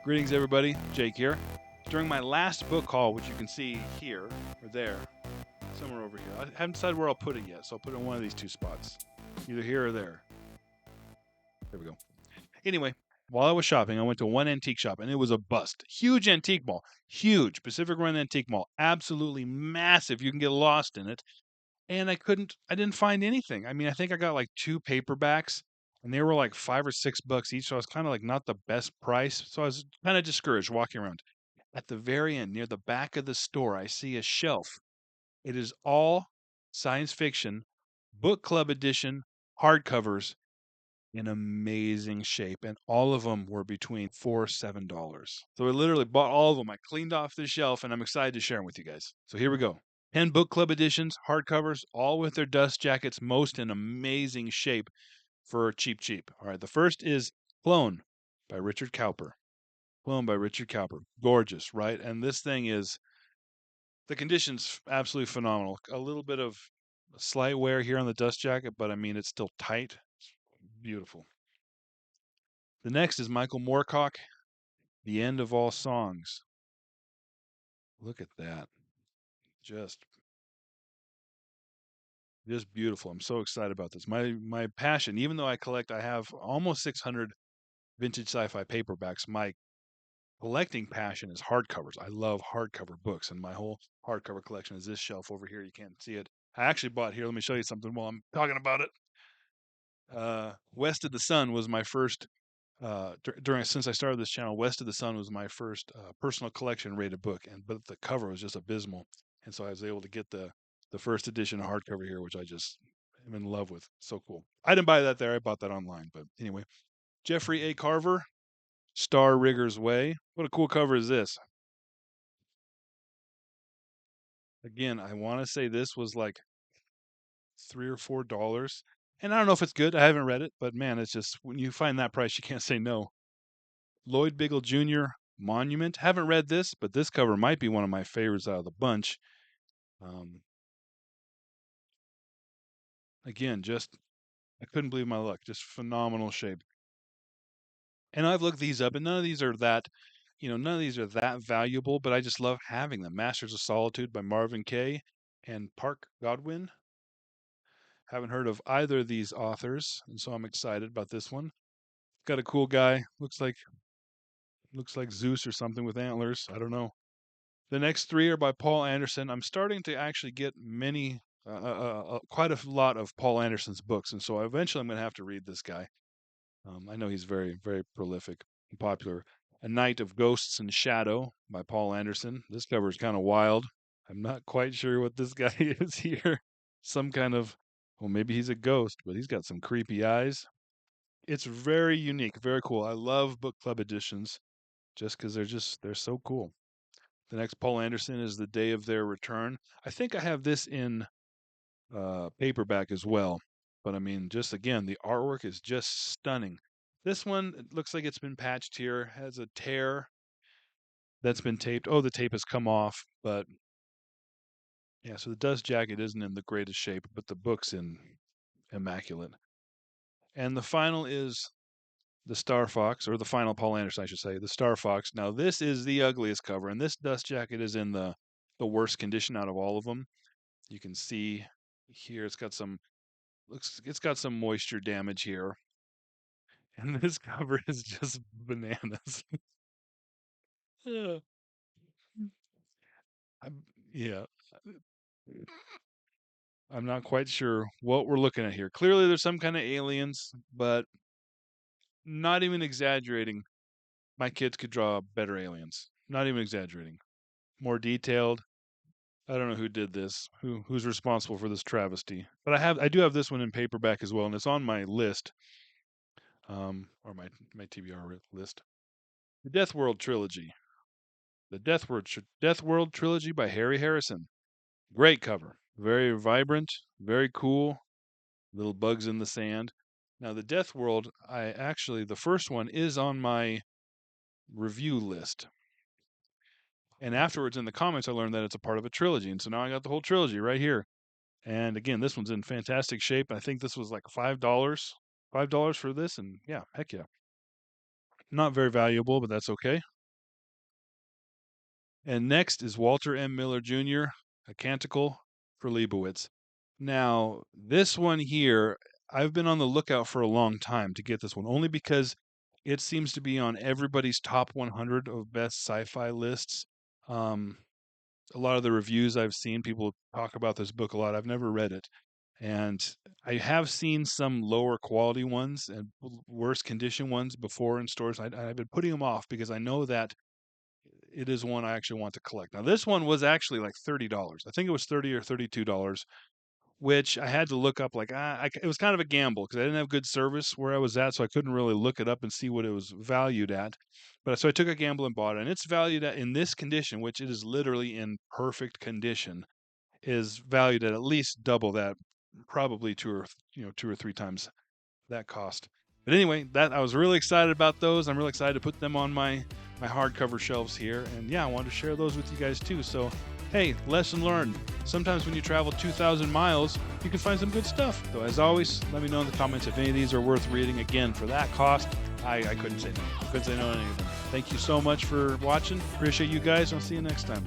Greetings, everybody. Jake here. During my last book haul, which you can see here or there, somewhere over here, I haven't decided where I'll put it yet, so I'll put it in one of these two spots, either here or there. There we go. Anyway, while I was shopping, I went to one antique shop, and it was a bust. Huge antique mall, huge Pacific Run antique mall, absolutely massive. You can get lost in it, and I didn't find anything. I mean, I think I got like two paperbacks, and they were like $5 or $6 each. So I was kind of like not the best price. So I was kind of discouraged walking around. At the very end, near the back of the store, I see a shelf. It is all science fiction, book club edition, hardcovers in amazing shape. And all of them were between $4 and $7. So I literally bought all of them. I cleaned off the shelf and I'm excited to share them with you guys. So here we go. 10 book club editions, hardcovers, all with their dust jackets, most in amazing shape for cheap, cheap. All right, the first is Clone by Richard Cowper. Clone by Richard Cowper. Gorgeous, right? And this thing is, the condition's absolutely phenomenal. A little bit of slight wear here on the dust jacket, but I mean, it's still tight. Beautiful. The next is Michael Moorcock, The End of All Songs. Look at that. Just just beautiful. I'm so excited about this. My passion, even though I have almost 600 vintage sci-fi paperbacks, my collecting passion is hardcovers. I love hardcover books, and my whole hardcover collection is this shelf over here. You can't see it. I actually bought here. Let me show you something while I'm talking about it. West of the Sun was my first during since I started this channel. West of the Sun was my first personal collection rated book, and but the cover was just abysmal, and so I was able to get the first edition hardcover here, which I just am in love with. So cool. I didn't buy that there. I bought that online, but anyway, Jeffrey A. Carver, Star Rigger's Way. What a cool cover is this? Again, I want to say this was like $3 or $4. And I don't know if it's good. I haven't read it, but man, it's just when you find that price, you can't say no. Lloyd Biggle Jr. Monument. Haven't read this, but this cover might be one of my favorites out of the bunch. Um, again, just I couldn't believe my luck. Just phenomenal shape. And I've looked these up, and none of these are that, none of these are that valuable. But I just love having them. Masters of Solitude by Marvin Kaye and Park Godwin. Haven't heard of either of these authors, and so I'm excited about this one. Got a cool guy. Looks like Zeus or something with antlers. I don't know. The next three are by Paul Anderson. I'm starting to actually get quite a lot of Paul Anderson's books, and so eventually I'm going to have to read this guy. I know he's very, very prolific and popular. A Night of Ghosts and Shadow by Paul Anderson. This cover is kind of wild. I'm not quite sure what this guy is here. Some kind of, well, maybe he's a ghost, but he's got some creepy eyes. It's very unique, very cool. I love book club editions just because they're so cool. The next Paul Anderson is The Day of Their Return. I think I have this in paperback as well. But I mean, just again, the artwork is just stunning. This one, it looks like it's been patched here, has a tear that's been taped. Oh, the tape has come off, but yeah, so the dust jacket isn't in the greatest shape, but the book's in immaculate. And the final is the Star Fox, or the final Paul Anderson, I should say, the Star Fox. Now, this is the ugliest cover, and this dust jacket is in the worst condition out of all of them. You can see here it's got some moisture damage here, and this cover is just bananas. Yeah. I'm, yeah, I'm not quite sure what we're looking at here. Clearly, there's some kind of aliens, but not even exaggerating. My kids could draw better aliens. Not even exaggerating. More detailed. I don't know who did this, who's responsible for this travesty. But I do have this one in paperback as well, and it's on my list, or my TBR list. The Death World trilogy. The Death World trilogy by Harry Harrison. Great cover. Very vibrant, very cool. Little bugs in the sand. Now the Death World, the first one is on my review list. And afterwards in the comments I learned that it's a part of a trilogy, and so now I got the whole trilogy right here. And again, this one's in fantastic shape. I think this was like $5. $5 for this, and yeah, heck yeah. Not very valuable, but that's okay. And next is Walter M. Miller Jr., A Canticle for Leibowitz. Now, this one here, I've been on the lookout for a long time to get this one, only because it seems to be on everybody's top 100 of best sci-fi lists. A lot of the reviews I've seen, people talk about this book a lot. I've never read it. And I have seen some lower quality ones and worse condition ones before in stores. I've been putting them off because I know that it is one I actually want to collect. Now, this one was actually like $30. I think it was $30 or $32, which I had to look up. Like, it was kind of a gamble because I didn't have good service where I was at, so I couldn't really look it up and see what it was valued at. But so I took a gamble and bought it, and it's valued in this condition, which it is literally in perfect condition, is valued at least double that, probably two or three times that cost. But anyway, that I was really excited about those. I'm really excited to put them on my hardcover shelves here. And yeah, I wanted to share those with you guys too. So hey, lesson learned. Sometimes when you travel 2,000 miles, you can find some good stuff. So as always, let me know in the comments if any of these are worth reading. Again, for that cost, I couldn't say no. Couldn't say no to any of them. Thank you so much for watching. Appreciate you guys. I'll see you next time.